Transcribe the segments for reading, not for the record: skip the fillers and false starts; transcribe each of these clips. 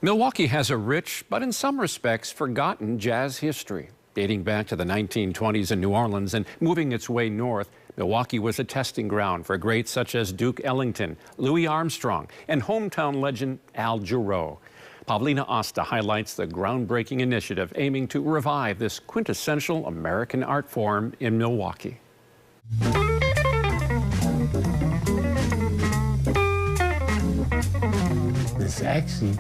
Milwaukee has a rich, but in some respects forgotten jazz history. Dating back to the 1920s in New Orleans and moving its way north, Milwaukee was a testing ground for greats such as Duke Ellington, Louis Armstrong, and hometown legend Al Jarreau. Pavlina Osta highlights the groundbreaking initiative aiming to revive this quintessential American art form in Milwaukee. It's actually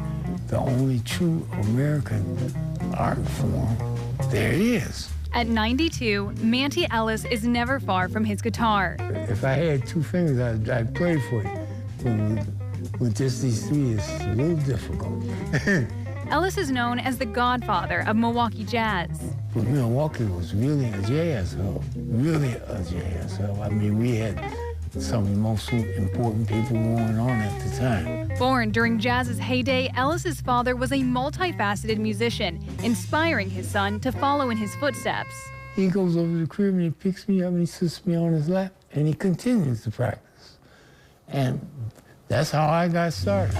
the only true American art form there is. At 92, Manty Ellis is never far from his guitar. If I had two fingers, I'd play for you. With just these three, it's a little difficult. Ellis is known as the godfather of Milwaukee jazz. But Milwaukee was really a jazz hub, really a jazz hub. I mean, we had some of the most important people going on at the time. Born during jazz's heyday, Ellis's father was a multifaceted musician, inspiring his son to follow in his footsteps. He goes over to the crib and he picks me up and he sits me on his lap and he continues to practice. And that's how I got started.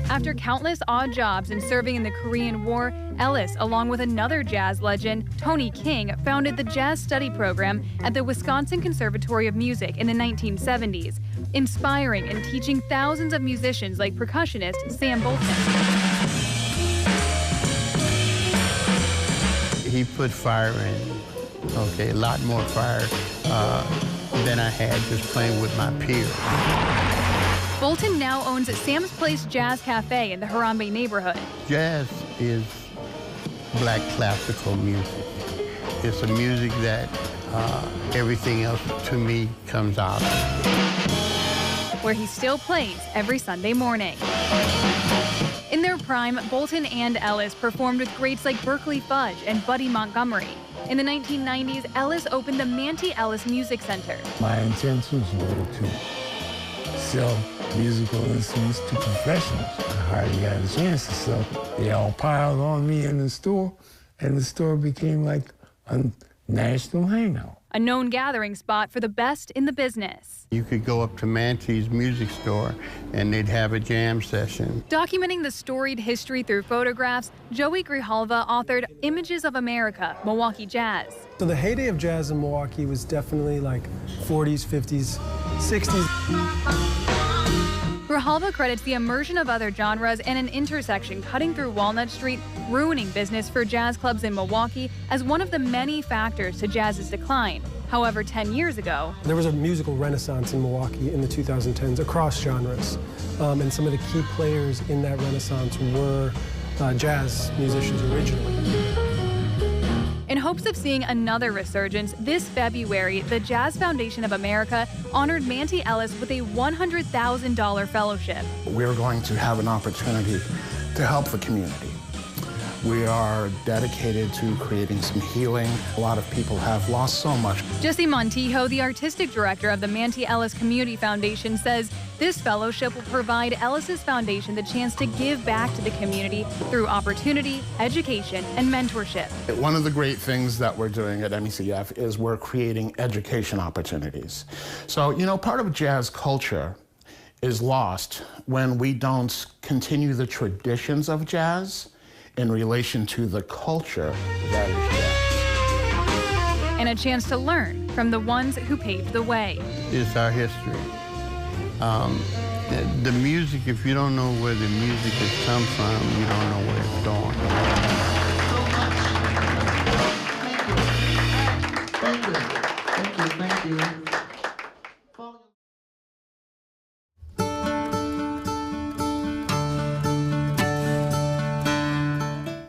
After countless odd jobs and serving in the Korean War, Ellis, along with another jazz legend, Tony King, founded the Jazz Study Program at the Wisconsin Conservatory of Music in the 1970s, inspiring and teaching thousands of musicians like percussionist Sam Bolton. He put fire in, a lot more fire than I had just playing with my peers. Bolton now owns Sam's Place Jazz Cafe in the Harambe neighborhood. Jazz is black classical music. It's a music that everything else to me comes out of. Where he still plays every Sunday morning. In their prime, Bolton and Ellis performed with greats like Berkeley Fudge and Buddy Montgomery. In the 1990s, Ellis opened the Manty Ellis Music Center. My intentions were to sell musical instruments to professionals. I hardly got a chance to sell. They all piled on me in the store, and the store became like a national hangout. A known gathering spot for the best in the business. You could go up to Manty's music store and they'd have a jam session. Documenting the storied history through photographs, Joey Grijalva authored Images of America, Milwaukee Jazz. So the heyday of jazz in Milwaukee was definitely like 40s, 50s, 60s. Grijalva credits the immersion of other genres and an intersection cutting through Walnut Street, ruining business for jazz clubs in Milwaukee as one of the many factors to jazz's decline. However, 10 years ago, there was a musical renaissance in Milwaukee in the 2010s across genres. And some of the key players in that renaissance were jazz musicians originally. In hopes of seeing another resurgence, this February, the Jazz Foundation of America honored Manty Ellis with a $100,000 fellowship. We're going to have an opportunity to help the community. We are dedicated to creating some healing. A lot of people have lost so much. Jesse Montijo, the artistic director of the Manty Ellis Community Foundation, says this fellowship will provide Ellis's foundation the chance to give back to the community through opportunity, education, and mentorship. One of the great things that we're doing at MECF is we're creating education opportunities. So, part of jazz culture is lost when we don't continue the traditions of jazz in relation to the culture that is jazz. And a chance to learn from the ones who paved the way. It's our history. The music, if you don't know where the music has come from, you don't know where it's going. Thank you.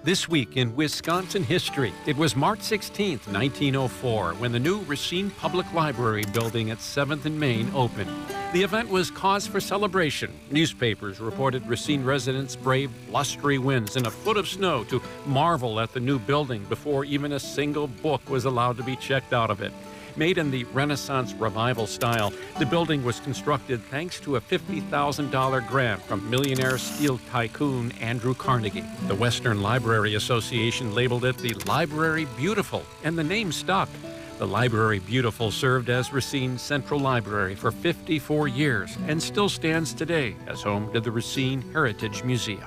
This week in Wisconsin history, it was March 16, 1904, when the new Racine Public Library building at 7th and Main opened. The event was cause for celebration. Newspapers reported Racine residents braved blustery winds and a foot of snow to marvel at the new building before even a single book was allowed to be checked out of it. Made in the Renaissance Revival style, the building was constructed thanks to a $50,000 grant from millionaire steel tycoon Andrew Carnegie. The Western Library Association labeled it the Library Beautiful, and the name stuck. The Library Beautiful served as Racine's central library for 54 years and still stands today as home to the Racine Heritage Museum.